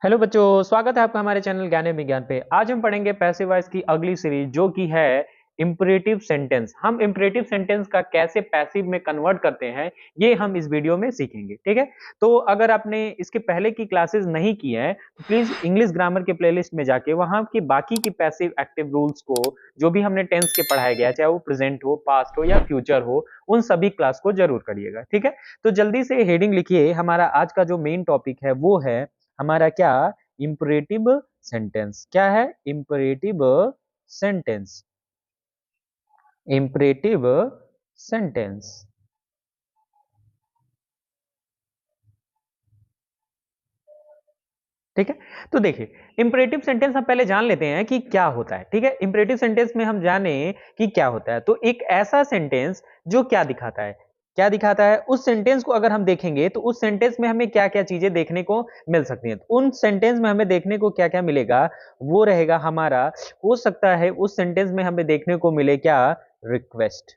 Hello बच्चों, स्वागत है आपका हमारे चैनल ज्ञान एवं विज्ञान पे। आज हम पढ़ेंगे पैसिव वॉइस की अगली सीरीज जो कि है इंपरेटिव सेंटेंस। हम इंपरेटिव सेंटेंस का कैसे पैसिव में कन्वर्ट करते हैं ये हम इस वीडियो में सीखेंगे। ठीक है, तो अगर आपने इसके पहले की क्लासेस नहीं की हैं तो प्लीज इंग्लिश ग्रामर के प्लेलिस्ट में जाके वहां की बाकी की पैसिव एक्टिव रूल्स को जो भी हमने टेंस के पढ़ाया गया, चाहे वो प्रेजेंट हो, पास्ट हो या फ्यूचर हो, उन सभी क्लास को जरूर करिएगा। ठीक है, तो जल्दी से हेडिंग लिखिए। हमारा आज का जो मेन टॉपिक है वो है हमारा क्या, इंपरेटिव सेंटेंस। क्या है? Imperative sentence. Imperative sentence. ठीक है, तो देखिए इंपरेटिव सेंटेंस हम पहले जान लेते हैं कि क्या होता है। ठीक है, इंपरेटिव सेंटेंस में हम जाने कि क्या होता है, तो एक ऐसा सेंटेंस जो क्या दिखाता है, क्या दिखाता है उस सेंटेंस को अगर हम देखेंगे तो उस सेंटेंस में हमें क्या क्या चीजें देखने को मिल सकती हैं। तो उन सेंटेंस में हमें देखने को क्या क्या मिलेगा, वो रहेगा हमारा, हो सकता है उस सेंटेंस में हमें देखने को मिले क्या, रिक्वेस्ट।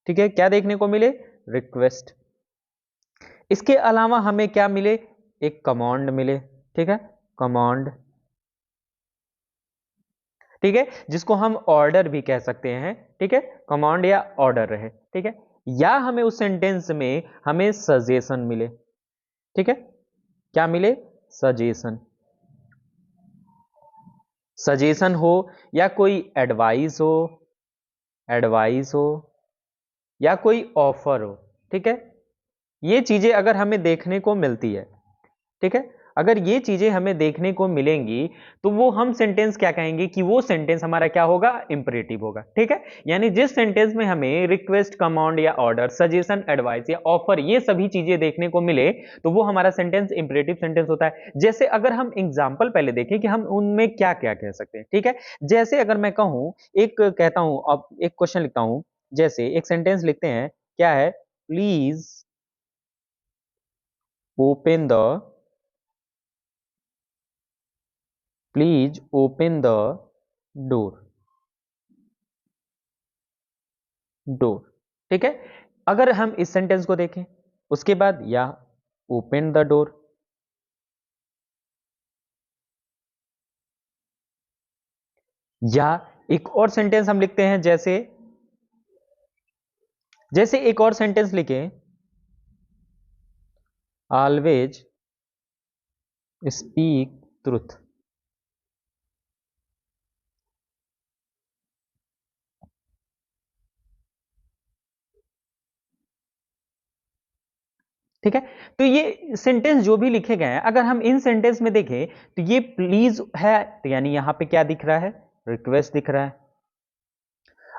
ठीक है, क्या देखने को मिले, रिक्वेस्ट। इसके अलावा हमें क्या मिले, एक कमांड मिले। ठीक है, कमांड। ठीक है, जिसको हम ऑर्डर भी कह सकते हैं। ठीक है, कमांड या ऑर्डर रहे। ठीक है, या हमें उस सेंटेंस में हमें सजेशन मिले। ठीक है, क्या मिले, सजेशन। सजेशन हो या कोई एडवाइस हो, एडवाइस हो या कोई ऑफर हो। ठीक है, ये चीजें अगर हमें देखने को मिलती है, ठीक है, अगर ये चीजें हमें देखने को मिलेंगी तो वो हम सेंटेंस क्या कहेंगे कि वो सेंटेंस हमारा क्या होगा, इंपरेटिव होगा। ठीक है, यानी जिस सेंटेंस में हमें रिक्वेस्ट, कमांड या ऑर्डर, सजेशन, एडवाइस या ऑफर ये सभी चीजें देखने को मिले तो वो हमारा सेंटेंस इंपरेटिव सेंटेंस होता है। जैसे अगर हम एग्जांपल पहले देखें कि हम उनमें क्या क्या कह सकते हैं। ठीक है, जैसे अगर मैं कहूं, एक कहता हूं, अब एक क्वेश्चन लिखता हूं, जैसे एक सेंटेंस लिखते हैं, क्या है, please open the, please open the door, door. ठीक है, अगर हम इस सेंटेंस को देखें, उसके बाद या ओपन द डोर, या एक और सेंटेंस हम लिखते हैं, जैसे जैसे एक और सेंटेंस लिखें, ऑलवेज स्पीक ट्रुथ। ठीक है, तो ये सेंटेंस जो भी लिखे गए हैं, अगर हम इन सेंटेंस में देखें तो ये प्लीज है, तो यानी यहां पे क्या दिख रहा है, रिक्वेस्ट दिख रहा है।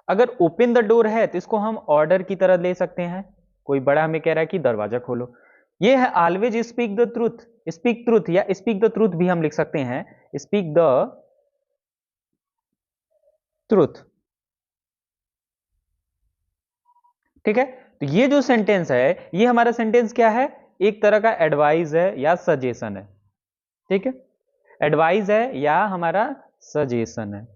अगर ओपन द डोर है तो इसको हम ऑर्डर की तरह ले सकते हैं, कोई बड़ा हमें कह रहा है कि दरवाजा खोलो। ये है always speak the truth, speak truth या स्पीक द ट्रूथ भी हम लिख सकते हैं, स्पीक द ट्रूथ। ठीक है, तो ये जो सेंटेंस है ये हमारा सेंटेंस क्या है, एक तरह का एडवाइस है या सजेशन है। ठीक है, एडवाइस है या हमारा सजेशन है।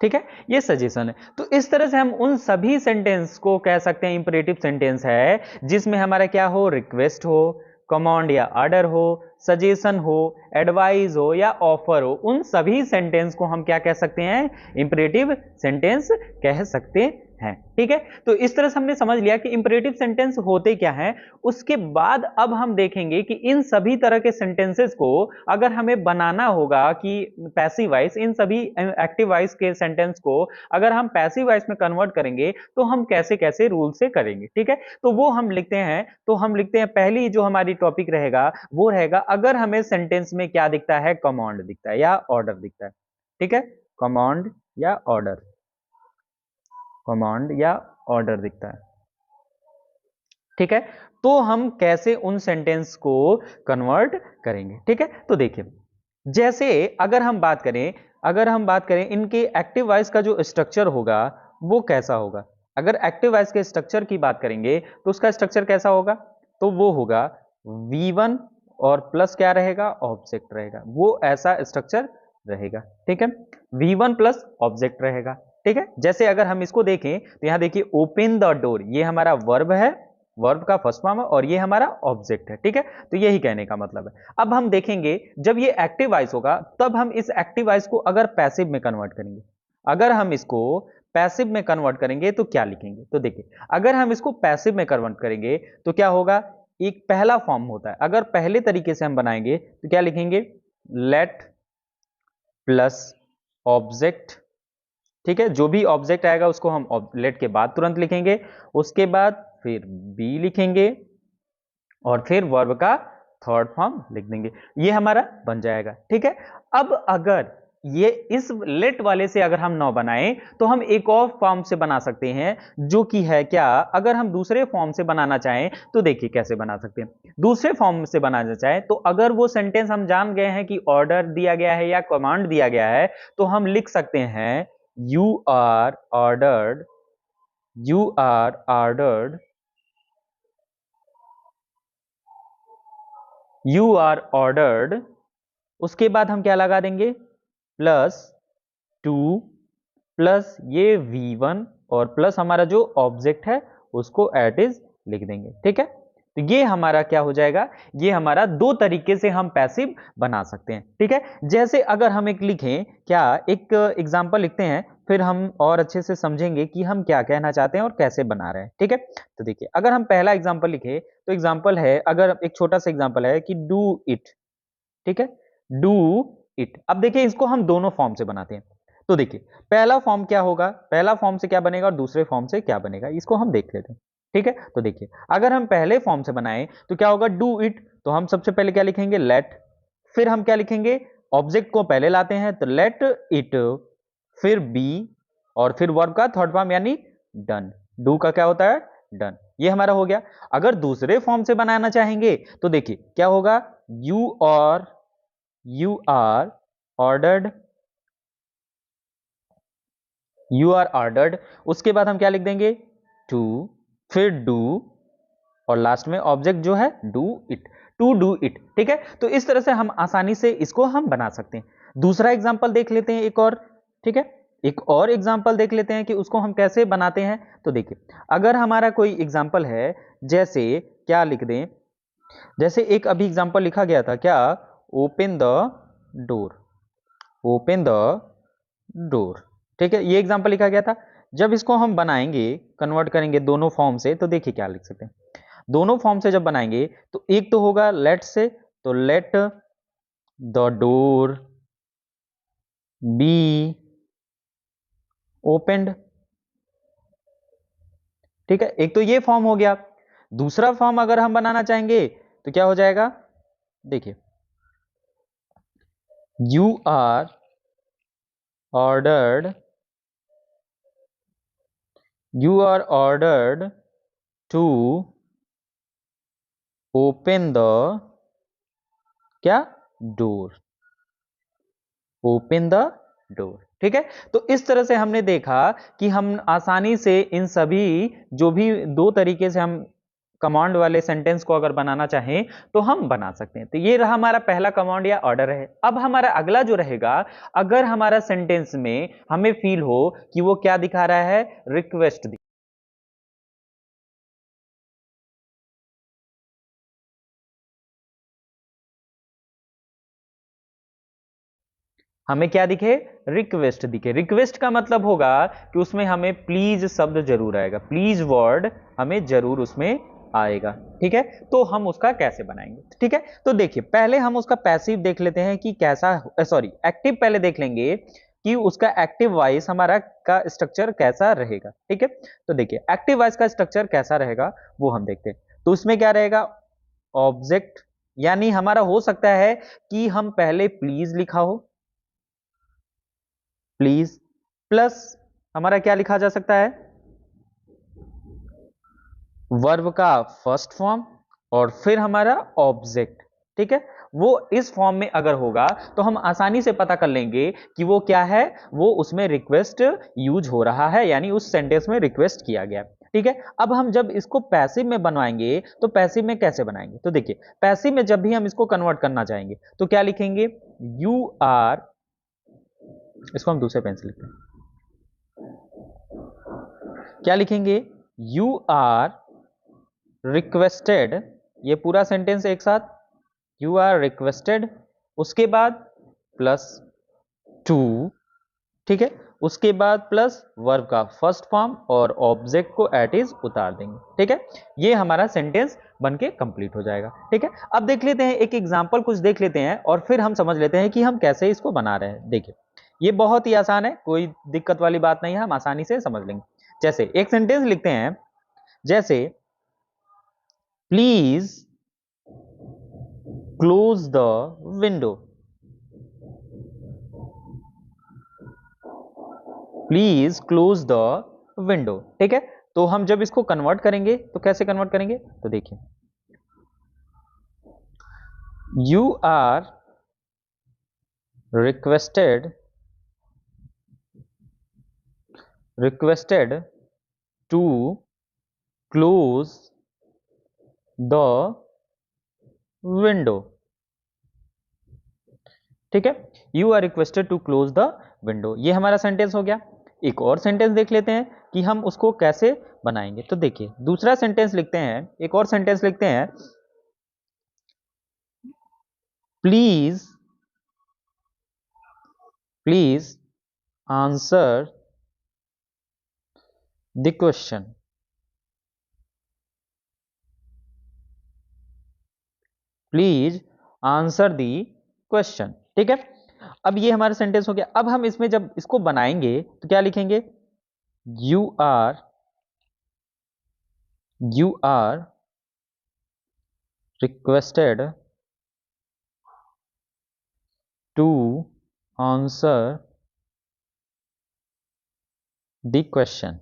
ठीक है, ये सजेशन है। तो इस तरह से हम उन सभी सेंटेंस को कह सकते हैं इंपरेटिव सेंटेंस है जिसमें हमारा क्या हो, रिक्वेस्ट हो, कमांड या ऑर्डर हो, सजेशन हो, एडवाइस हो या ऑफर हो, उन सभी सेंटेंस को हम क्या कह सकते हैं, इंपरेटिव सेंटेंस कह सकते हैं। ठीक है, तो इस तरह से हमने समझ लिया कि इंपरेटिव सेंटेंस होते क्या हैं। उसके बाद अब हम देखेंगे कि इन सभी तरह के सेंटेंसेस को अगर हमें बनाना होगा कि पैसिव वॉइस, इन सभी एक्टिव वॉइस के सेंटेंस को अगर हम पैसिव वॉइस में कन्वर्ट करेंगे तो हम कैसे कैसे रूल से करेंगे। ठीक है, तो वो हम लिखते हैं, तो हम लिखते हैं, पहली जो हमारी टॉपिक रहेगा वो रहेगा, अगर हमें सेंटेंस में क्या दिखता है, कमांड दिखता है या ऑर्डर दिखता है। ठीक है, कमांड या ऑर्डर, कमांड या ऑर्डर दिखता है। ठीक है, तो हम कैसे उन सेंटेंस को कन्वर्ट करेंगे। ठीक है, तो देखिए, जैसे अगर हम बात करें, अगर हम बात करें इनके एक्टिव वॉइस का जो स्ट्रक्चर होगा वो कैसा होगा। अगर एक्टिव वॉइस के स्ट्रक्चर की बात करेंगे तो उसका स्ट्रक्चर कैसा होगा, तो वो होगा V1 और प्लस क्या रहेगा, ऑब्जेक्ट रहेगा, वो ऐसा स्ट्रक्चर रहेगा। ठीक है, V1 प्लस ऑब्जेक्ट रहेगा। ठीक है। जैसे अगर हम इसको देखें तो यहां देखिए ओपन द डोर, ये हमारा वर्ब है, वर्ब का फर्स्ट फॉर्म है, और ये हमारा ऑब्जेक्ट है, ठीक है। तो यही कहने का मतलब है। अब हम देखेंगे जब ये एक्टिव वॉइस होगा तब हम इस एक्टिव वॉइस को अगर पैसिव में कन्वर्ट करेंगे, अगर हम इसको पैसिव में कन्वर्ट करेंगे तो क्या लिखेंगे, तो देखिए अगर हम इसको पैसिव में कन्वर्ट करेंगे तो क्या होगा, एक पहला फॉर्म होता है, अगर पहले तरीके से हम बनाएंगे तो क्या लिखेंगे, लेट प्लस ऑब्जेक्ट, ठीक है। जो भी ऑब्जेक्ट आएगा उसको हम लेट के बाद तुरंत लिखेंगे, उसके बाद फिर बी लिखेंगे और फिर वर्ब का थर्ड फॉर्म लिख देंगे, ये हमारा बन जाएगा, ठीक है। अब अगर ये इस लेट वाले से अगर हम नौ बनाएं तो हम एक और फॉर्म से बना सकते हैं, जो कि है क्या, अगर हम दूसरे फॉर्म से बनाना चाहें तो देखिए कैसे बना सकते हैं। दूसरे फॉर्म से बनाना चाहें तो अगर वो सेंटेंस हम जान गए हैं कि ऑर्डर दिया गया है या कमांड दिया गया है, तो हम लिख सकते हैं you are ordered, you are ordered, you are ordered, उसके बाद हम क्या लगा देंगे, प्लस 2 प्लस ये V1 और प्लस हमारा जो ऑब्जेक्ट है उसको एट इज लिख देंगे, ठीक है। तो ये हमारा क्या हो जाएगा, ये हमारा दो तरीके से हम पैसिव बना सकते हैं, ठीक है। जैसे अगर हम एक लिखें, क्या एक एग्जांपल लिखते हैं, फिर हम और अच्छे से समझेंगे कि हम क्या कहना चाहते हैं और कैसे बना रहे हैं, ठीक है। तो देखिए अगर हम पहला एग्जांपल लिखे तो एग्जांपल है, अगर एक छोटा सा एग्जांपल है कि डू इट, ठीक है, डू इट। अब देखिए इसको हम दोनों फॉर्म से बनाते हैं, तो देखिए पहला फॉर्म क्या होगा, पहला फॉर्म से क्या बनेगा और दूसरे फॉर्म से क्या बनेगा, इसको हम देख लेते हैं, ठीक है। तो देखिए अगर हम पहले फॉर्म से बनाएं तो क्या होगा, डू इट, तो हम सबसे पहले क्या लिखेंगे, लेट, फिर हम क्या लिखेंगे, ऑब्जेक्ट को पहले लाते हैं तो लेट इट, फिर बी, और फिर वर्ब का थर्ड फॉर्म यानी डन, डू का क्या होता है, डन, ये हमारा हो गया। अगर दूसरे फॉर्म से बनाना चाहेंगे तो देखिए क्या होगा, you are ordered, you are ordered, उसके बाद हम क्या लिख देंगे, टू, फिर डू, और लास्ट में ऑब्जेक्ट जो है do it, to do it, ठीक है। तो इस तरह से हम आसानी से इसको हम बना सकते हैं। दूसरा एग्जांपल देख लेते हैं एक और, ठीक है, एक और एग्जांपल देख लेते हैं कि उसको हम कैसे बनाते हैं। तो देखिए अगर हमारा कोई एग्जांपल है, जैसे क्या लिख दें, जैसे एक अभी एग्जांपल लिखा गया था क्या, open the door, open the door, ठीक है, ये एग्जांपल लिखा गया था। जब इसको हम बनाएंगे, कन्वर्ट करेंगे दोनों फॉर्म से, तो देखिए क्या लिख सकते हैं, दोनों फॉर्म से जब बनाएंगे तो एक तो होगा लेट से, तो let the door be opened, ठीक है, एक तो ये फॉर्म हो गया। दूसरा फॉर्म अगर हम बनाना चाहेंगे तो क्या हो जाएगा, देखिए you are ordered, you are ordered to open the क्या, डोर, ओपन द डोर, ठीक है। तो इस तरह से हमने देखा कि हम आसानी से इन सभी जो भी दो तरीके से हम कमांड वाले सेंटेंस को अगर बनाना चाहें तो हम बना सकते हैं। तो ये रहा हमारा पहला कमांड या ऑर्डर है। अब हमारा अगला जो रहेगा, अगर हमारा सेंटेंस में हमें फील हो कि वो क्या दिखा रहा है, रिक्वेस्ट, हमें क्या दिखे, रिक्वेस्ट दिखे। रिक्वेस्ट का मतलब होगा कि उसमें हमें प्लीज शब्द जरूर आएगा, प्लीज वर्ड हमें जरूर उसमें आएगा, ठीक है। तो हम उसका कैसे बनाएंगे, ठीक है। तो देखिए पहले हम उसका पैसिव देख लेते हैं कि कैसा, सॉरी एक्टिव पहले देख लेंगे कि उसका एक्टिव वॉइस हमारा का स्ट्रक्चर कैसा रहेगा, ठीक है। तो देखिए एक्टिव वॉइस का स्ट्रक्चर कैसा रहेगा वो हम देखते हैं। तो उसमें क्या रहेगा, ऑब्जेक्ट, यानी हमारा हो सकता है कि हम पहले प्लीज लिखा हो, प्लीज, प्लस हमारा क्या लिखा जा सकता है, वर्ब का फर्स्ट फॉर्म और फिर हमारा ऑब्जेक्ट, ठीक है। वो इस फॉर्म में अगर होगा तो हम आसानी से पता कर लेंगे कि वो क्या है, वो उसमें रिक्वेस्ट यूज हो रहा है, यानी उस सेंटेंस में रिक्वेस्ट किया गया, ठीक है। अब हम जब इसको पैसिव में बनवाएंगे तो पैसिव में कैसे बनाएंगे, तो देखिए पैसिव में जब भी हम इसको कन्वर्ट करना चाहेंगे तो क्या लिखेंगे, यू आर, इसको हम दूसरे पेन से लिखते हैं, क्या लिखेंगे, यू आर रिक्वेस्टेड, ये पूरा सेंटेंस एक साथ, यू आर रिक्वेस्टेड, उसके बाद प्लस टू, ठीक है, उसके बाद प्लस वर्ब का फर्स्ट फॉर्म और ऑब्जेक्ट को एट इज उतार देंगे, ठीक है। ये हमारा सेंटेंस बनके कंप्लीट हो जाएगा, ठीक है। अब देख लेते हैं एक एग्जांपल कुछ देख लेते हैं और फिर हम समझ लेते हैं कि हम कैसे इसको बना रहे हैं। देखिए ये बहुत ही आसान है, कोई दिक्कत वाली बात नहीं है, हम आसानी से समझ लेंगे। जैसे एक सेंटेंस लिखते हैं, जैसे please close the window, please close the window, ठीक है। तो हम जब इसको कन्वर्ट करेंगे तो कैसे कन्वर्ट करेंगे, तो देखिए you are requested to close the window, ठीक है। You are requested to close the window, ये हमारा सेंटेंस हो गया। एक और सेंटेंस देख लेते हैं कि हम उसको कैसे बनाएंगे। तो देखिए दूसरा सेंटेंस लिखते हैं, एक और सेंटेंस लिखते हैं, please answer the question, please answer the question, ठीक है। अब ये हमारा सेंटेंस हो गया। अब हम इसमें जब इसको बनाएंगे तो क्या लिखेंगे, you are requested to answer the question,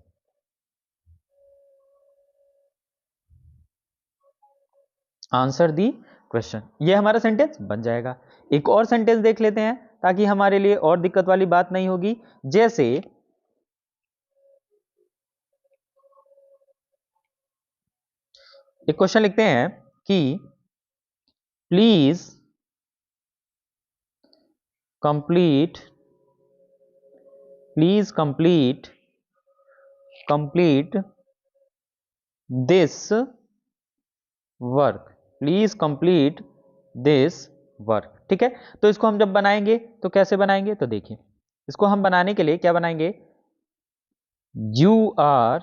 answer the question, ये हमारा सेंटेंस बन जाएगा। एक और सेंटेंस देख लेते हैं ताकि हमारे लिए और दिक्कत वाली बात नहीं होगी। जैसे एक क्वेश्चन लिखते हैं कि please complete this work, please complete this work, ठीक है। तो इसको हम जब बनाएंगे तो कैसे बनाएंगे, तो देखिए इसको हम बनाने के लिए क्या बनाएंगे, you are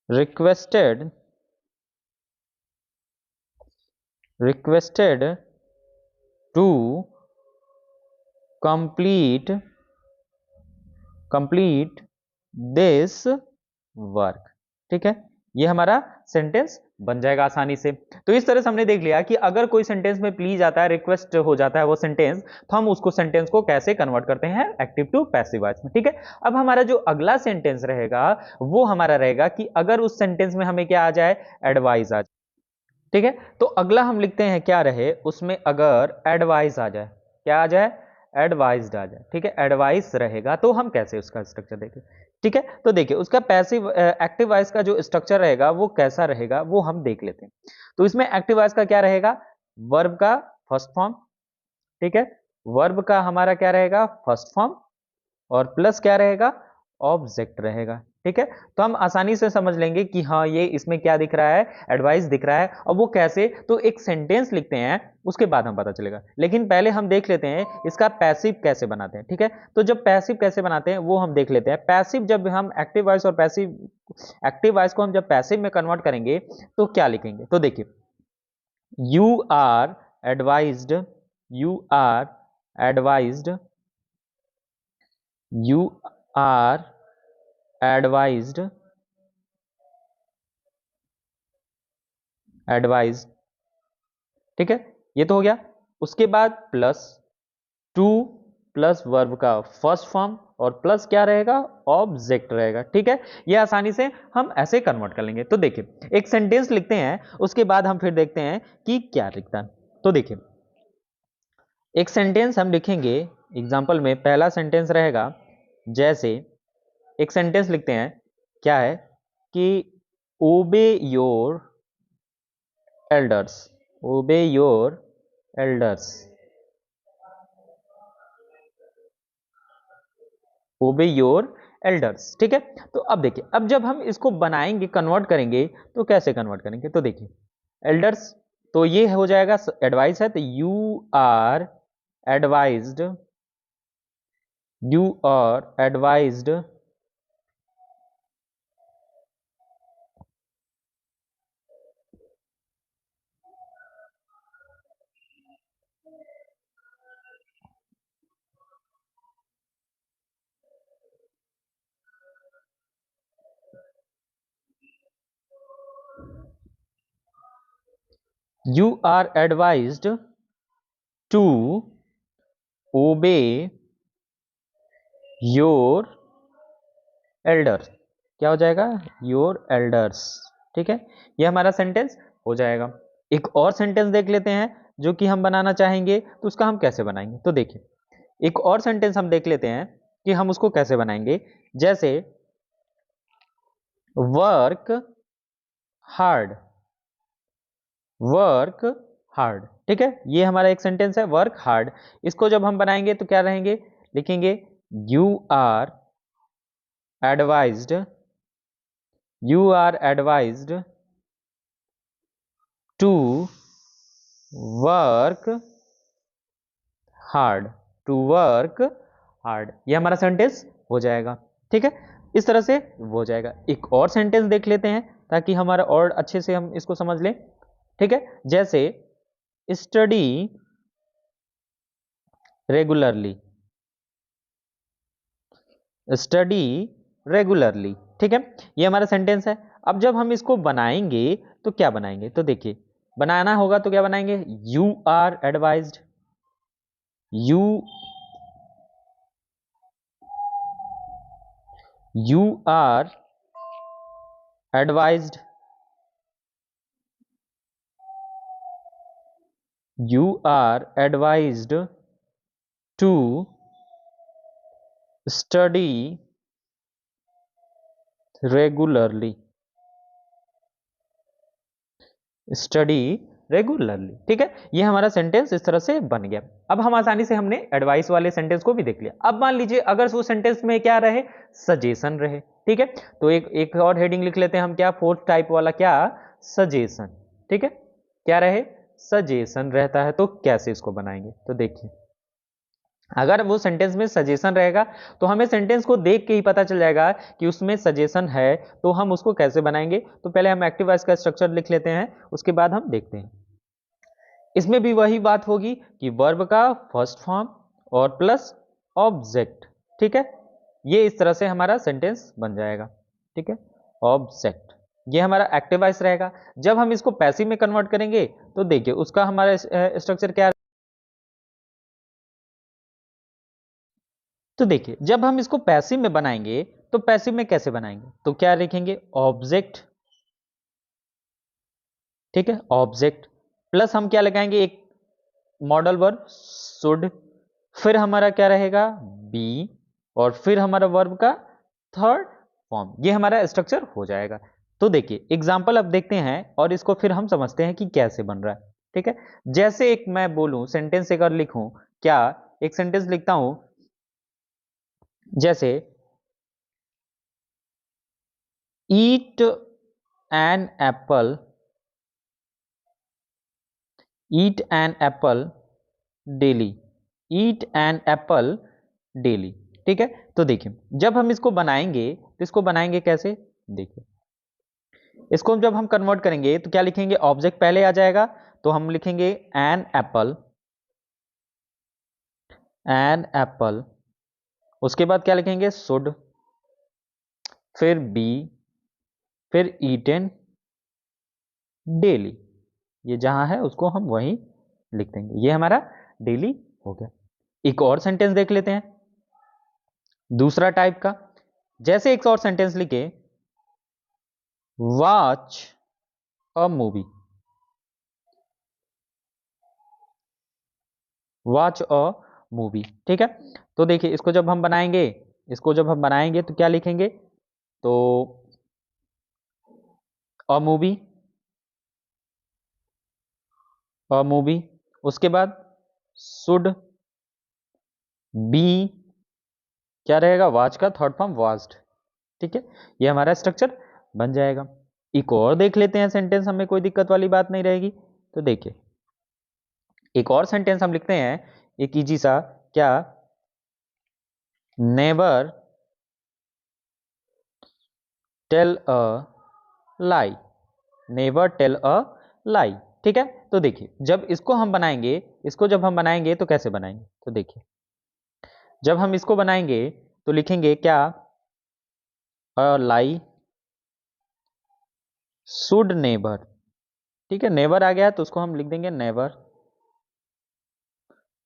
requested to complete this work, ठीक है। ये हमारा सेंटेंस बन जाएगा आसानी से। तो इस तरह से हमने देख लिया कि अगर कोई सेंटेंस में प्लीज आता है, रिक्वेस्ट हो जाता है वो सेंटेंस, तो हम उसको सेंटेंस को कैसे कन्वर्ट करते हैं एक्टिव टू पैसिव वॉइस में, ठीक है। अब हमारा जो अगला सेंटेंस रहेगा वो हमारा रहेगा कि अगर उस सेंटेंस में हमें क्या आ जाए, एडवाइस आ जाए, ठीक है। तो अगला हम लिखते हैं क्या रहे उसमें, अगर एडवाइस आ जाए, क्या आ जाए, एडवाइज्ड आ जाए, ठीक है। एडवाइस रहेगा तो हम कैसे उसका स्ट्रक्चर देखें, ठीक है। तो देखिए उसका पैसिव एक्टिव वॉइस का जो स्ट्रक्चर रहेगा वो कैसा रहेगा वो हम देख लेते हैं। तो इसमें एक्टिव वॉइस का क्या रहेगा, वर्ब का फर्स्ट फॉर्म, ठीक है, वर्ब का हमारा क्या रहेगा, फर्स्ट फॉर्म, और प्लस क्या रहेगा, ऑब्जेक्ट रहेगा, ठीक है। तो हम आसानी से समझ लेंगे कि हाँ ये इसमें क्या दिख रहा है, एडवाइस दिख रहा है। और वो कैसे, तो एक सेंटेंस लिखते हैं उसके बाद हम पता चलेगा, लेकिन पहले हम देख लेते हैं इसका पैसिव कैसे बनाते हैं, ठीक है। तो जब पैसिव कैसे बनाते हैं वो हम देख लेते हैं। पैसिव जब हम एक्टिव वॉइस और पैसिव, एक्टिव वॉइस को हम जब पैसिव में कन्वर्ट करेंगे तो क्या लिखेंगे, तो देखिए you are advised, you are advised, you are advised, advise, ठीक है, ये तो हो गया। उसके बाद प्लस टू, प्लस वर्ब का फर्स्ट फॉर्म, और प्लस क्या रहेगा, ऑब्जेक्ट रहेगा, ठीक है। ये आसानी से हम ऐसे कन्वर्ट कर लेंगे। तो देखिए एक सेंटेंस लिखते हैं उसके बाद हम फिर देखते हैं कि क्या लिखता है। तो देखिए एक सेंटेंस हम लिखेंगे एग्जाम्पल में, पहला सेंटेंस रहेगा, जैसे एक सेंटेंस लिखते हैं, क्या है कि ओबे योर एल्डर्स, ओबे योर एल्डर्स, ओबे योर एल्डर्स। ठीक है, तो अब देखिए, अब जब हम इसको बनाएंगे, कन्वर्ट करेंगे, तो कैसे कन्वर्ट करेंगे, तो देखिए एल्डर्स, तो ये हो जाएगा एडवाइस है, तो you are advised, you are advised you are advised to obey your elder। क्या हो जाएगा, your elders। ठीक है, ये हमारा सेंटेंस हो जाएगा। एक और सेंटेंस देख लेते हैं जो कि हम बनाना चाहेंगे, तो उसका हम कैसे बनाएंगे, तो देखिए एक और सेंटेंस हम देख लेते हैं कि हम उसको कैसे बनाएंगे। जैसे वर्क हार्ड, वर्क हार्ड। ठीक है, ये हमारा एक सेंटेंस है, वर्क हार्ड। इसको जब हम बनाएंगे तो क्या रहेंगे, लिखेंगे you are advised, you are advised to work hard, to work hard. ये हमारा सेंटेंस हो जाएगा। ठीक है, इस तरह से हो जाएगा। एक और सेंटेंस देख लेते हैं ताकि हमारा और अच्छे से हम इसको समझ लें। ठीक है, जैसे स्टडी रेगुलरली, स्टडी रेगुलरली। ठीक है, ये हमारा सेंटेंस है। अब जब हम इसको बनाएंगे तो क्या बनाएंगे, तो देखिए बनाना होगा तो क्या बनाएंगे, you are advised, you you are advised, you are advised to study regularly, study regularly. ठीक है, ये हमारा सेंटेंस इस तरह से बन गया। अब हम आसानी से हमने एडवाइस वाले सेंटेंस को भी देख लिया। अब मान लीजिए अगर वो सेंटेंस में क्या रहे, सजेशन रहे। ठीक है, तो एक एक और हेडिंग लिख लेते हैं हम, क्या, फोर्थ टाइप वाला, क्या, सजेशन। ठीक है, क्या रहे, सजेशन रहता है। तो कैसे इसको बनाएंगे, तो देखिए अगर वो सेंटेंस में सजेशन रहेगा तो हमें सेंटेंस को देख के ही पता चल जाएगा कि उसमें सजेशन है, तो हम उसको कैसे बनाएंगे। तो पहले हम एक्टिव वॉइस का स्ट्रक्चर लिख लेते हैं, उसके बाद हम देखते हैं। इसमें भी वही बात होगी कि वर्ब का फर्स्ट फॉर्म और प्लस ऑब्जेक्ट। ठीक है, ये इस तरह से हमारा सेंटेंस बन जाएगा। ठीक है, ऑब्जेक्ट, ये हमारा एक्टिव वॉइस रहेगा। जब हम इसको पैसिव में कन्वर्ट करेंगे तो देखिए उसका हमारा स्ट्रक्चर क्या, तो देखिए जब हम इसको पैसिव में बनाएंगे तो पैसिव में कैसे बनाएंगे, तो क्या लिखेंगे, ऑब्जेक्ट। ठीक है, ऑब्जेक्ट प्लस हम क्या लगाएंगे, एक मॉडल वर्ब शुड, फिर हमारा क्या रहेगा, बी, और फिर हमारा वर्ब का थर्ड फॉर्म। ये हमारा स्ट्रक्चर हो जाएगा। तो देखिए एग्जांपल अब देखते हैं और इसको फिर हम समझते हैं कि कैसे बन रहा है। ठीक है, जैसे एक मैं बोलूं सेंटेंस अगर लिखूं, क्या, एक सेंटेंस लिखता हूं, जैसे eat an apple, eat an apple daily, eat an apple daily. ठीक है, तो देखिए जब हम इसको बनाएंगे तो इसको बनाएंगे कैसे, देखिए इसको जब हम कन्वर्ट करेंगे तो क्या लिखेंगे, ऑब्जेक्ट पहले आ जाएगा, तो हम लिखेंगे एन एप्पल, एन एप्पल, उसके बाद क्या लिखेंगे, शुड, फिर बी, फिर ईटन डेली। ये जहां है उसको हम वहीं लिख देंगे, ये हमारा डेली हो गया। एक और सेंटेंस देख लेते हैं दूसरा टाइप का। जैसे एक और सेंटेंस लिखे, watch a movie, watch a movie. ठीक है, तो देखिए इसको जब हम बनाएंगे, इसको जब हम बनाएंगे तो क्या लिखेंगे, तो अ मूवी, अ मूवी, उसके बाद शुड बी क्या रहेगा, वाच का थर्ड फॉर्म वाज्ड। ठीक है, ये हमारा स्ट्रक्चर बन जाएगा। एक और देख लेते हैं सेंटेंस, हमें कोई दिक्कत वाली बात नहीं रहेगी। तो देखिए एक और सेंटेंस हम लिखते हैं, एक इजी सा, क्या, never tell a lie, never tell a lie. ठीक है, तो देखिए जब इसको हम बनाएंगे, इसको जब हम बनाएंगे तो कैसे बनाएंगे, तो देखिए जब हम इसको बनाएंगे तो लिखेंगे क्या, अ लाई शुड नेवर। ठीक है, नेवर आ गया तो उसको हम लिख देंगे never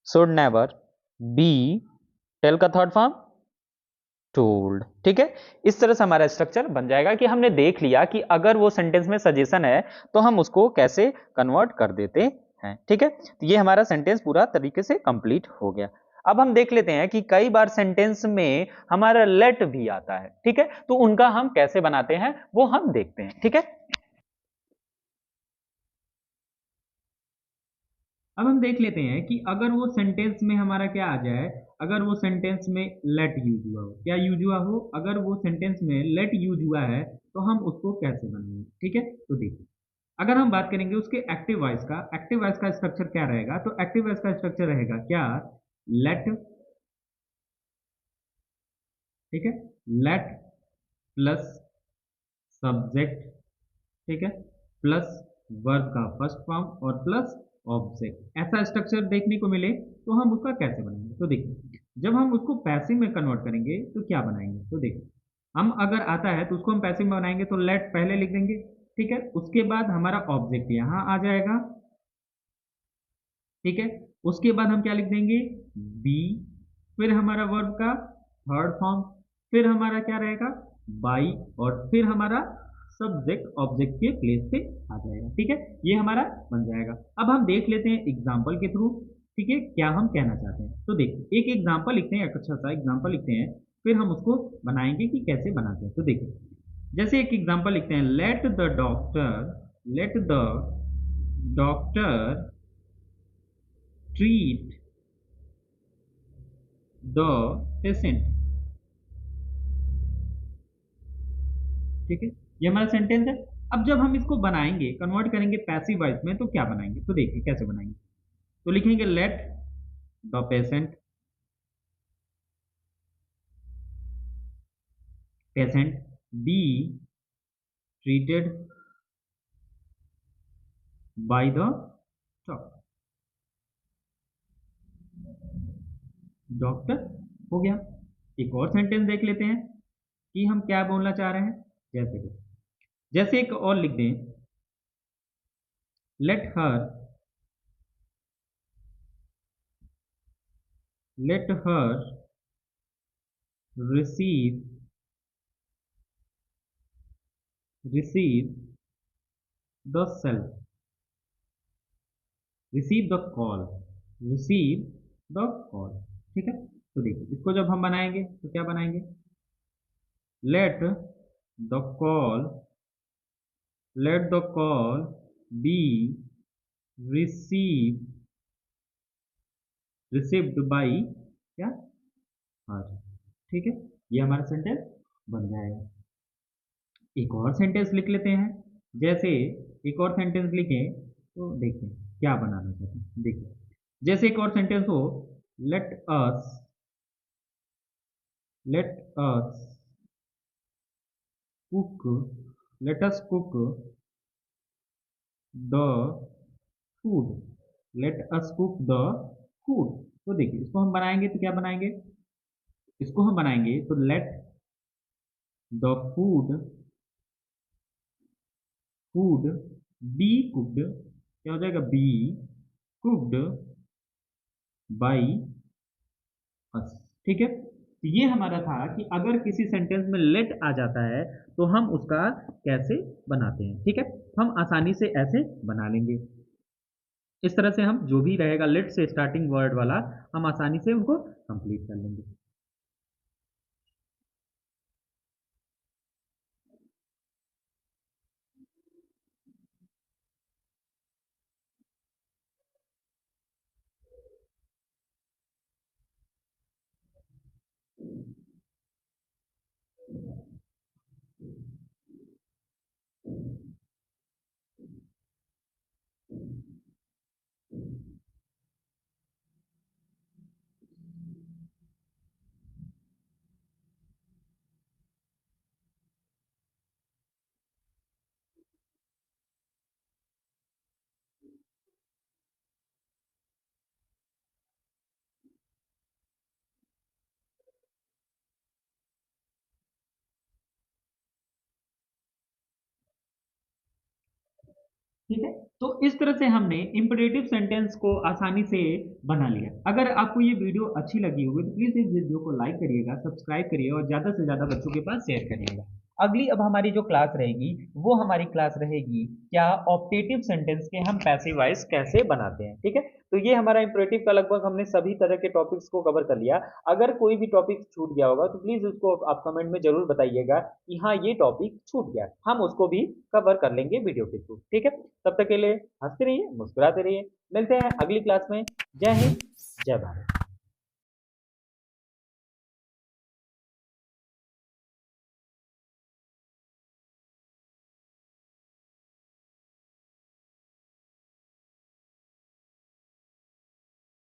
should never be, tell का थर्ड फॉर्म टोल्ड। ठीक है, इस तरह से हमारा स्ट्रक्चर बन जाएगा कि हमने देख लिया कि अगर वो सेंटेंस में सजेशन है तो हम उसको कैसे कन्वर्ट कर देते हैं। ठीक है, तो ये हमारा सेंटेंस पूरा तरीके से कंप्लीट हो गया। अब हम देख लेते हैं कि कई बार सेंटेंस में हमारा लेट भी आता है। ठीक है, तो उनका हम कैसे बनाते हैं वो हम देखते हैं। ठीक है, अब हम देख लेते हैं कि अगर वो सेंटेंस में हमारा क्या आ जाए, अगर वो सेंटेंस में लेट यूज हुआ हो, क्या यूज हुआ हो, अगर वो सेंटेंस में लेट यूज हुआ है तो हम उसको कैसे बनाएंगे। ठीक है, तो देखिए अगर हम बात करेंगे उसके एक्टिव वॉइस का, एक्टिव वॉइस का स्ट्रक्चर क्या रहेगा, तो एक्टिव वॉइस का स्ट्रक्चर रहेगा क्या, लेट। ठीक है, लेट प्लस सब्जेक्ट। ठीक है, प्लस वर्ब का फर्स्ट फॉर्म और प्लस ऑब्जेक्ट, ऐसा स्ट्रक्चर देखने को मिले तो हम उसका कैसे बनाएंगे। तो देखिए जब हम उसको पैसिव में कन्वर्ट करेंगे तो क्या बनाएंगे, तो देखिए हम अगर आता है तो उसको हम पैसिव में बनाएंगे तो लेट पहले लिख देंगे। ठीक है, उसके बाद हमारा ऑब्जेक्ट यहाँ आ जाएगा। ठीक है, उसके बाद हम क्या लिख देंगे, बी, फिर हमारा वर्ब का थर्ड फॉर्म, फिर हमारा क्या रहेगा, बाई, और फिर हमारा सब्जेक्ट ऑब्जेक्ट के प्लेस पे आ जाएगा। ठीक है, ये हमारा बन जाएगा। अब हम देख लेते हैं एग्जाम्पल के थ्रू। ठीक है, क्या हम कहना चाहते हैं, तो देखिए एक एग्जाम्पल लिखते हैं, एक अच्छा सा एग्जाम्पल लिखते हैं, फिर हम उसको बनाएंगे कि कैसे बनाते हैं। तो देखिए जैसे एक एग्जाम्पल लिखते हैं, let the doctor treat the patient. ठीक है, ये हमारा सेंटेंस है। अब जब हम इसको बनाएंगे, कन्वर्ट करेंगे पैसिव वॉइस में, तो क्या बनाएंगे, तो देखिए कैसे बनाएंगे, तो लिखेंगे let the patient be treated by the doctor. हो गया। एक और सेंटेंस देख लेते हैं कि हम क्या बोलना चाह रहे हैं। जैसे जैसे एक और लिख दें, let her let her receive receive the self receive the call receive the call. ठीक है, तो देखिए इसको जब हम बनाएंगे तो क्या बनाएंगे, let the call let the call be receive received by क्या, हर। ठीक है, ये हमारा सेंटेंस बन जाएगा। एक और सेंटेंस लिख लेते हैं। जैसे एक और सेंटेंस लिखें तो देखिए क्या बनाना चाहते हैं। देखिए जैसे एक और सेंटेंस हो, let us let us cook let us cook the food let us cook the food. तो देखिए इसको हम बनाएंगे तो क्या बनाएंगे, इसको हम बनाएंगे तो let the food be cooked, क्या हो जाएगा, बी कुक्ड बाई अस। ठीक है, तो ये हमारा था कि अगर किसी सेंटेंस में लेट आ जाता है तो हम उसका कैसे बनाते हैं। ठीक है, हम आसानी से ऐसे बना लेंगे। इस तरह से हम जो भी रहेगा लेट से स्टार्टिंग वर्ड वाला, हम आसानी से उनको कंप्लीट कर लेंगे। ठीक है। तो इस तरह से हमने इंपरेटिव सेंटेंस को आसानी से बना लिया। अगर आपको ये वीडियो अच्छी लगी होगी तो प्लीज इस वीडियो को लाइक करिएगा, सब्सक्राइब करिए और ज्यादा से ज्यादा बच्चों के पास शेयर करिएगा। अगली अब हमारी जो क्लास रहेगी वो हमारी क्लास रहेगी क्या, ऑप्टेटिव सेंटेंस के हम पैसिव वॉइस कैसे बनाते हैं। ठीक है, तो ये हमारा इंपरेटिव का लगभग हमने सभी तरह के टॉपिक्स को कवर कर लिया। अगर कोई भी टॉपिक छूट गया होगा तो प्लीज उसको आप कमेंट में जरूर बताइएगा कि हाँ ये टॉपिक छूट गया, हम उसको भी कवर कर लेंगे वीडियो के थ्रू। ठीक है, तब तक के लिए हंसते रहिए, मुस्कुराते रहिए, मिलते हैं अगली क्लास में। जय हिंद, जय भारत।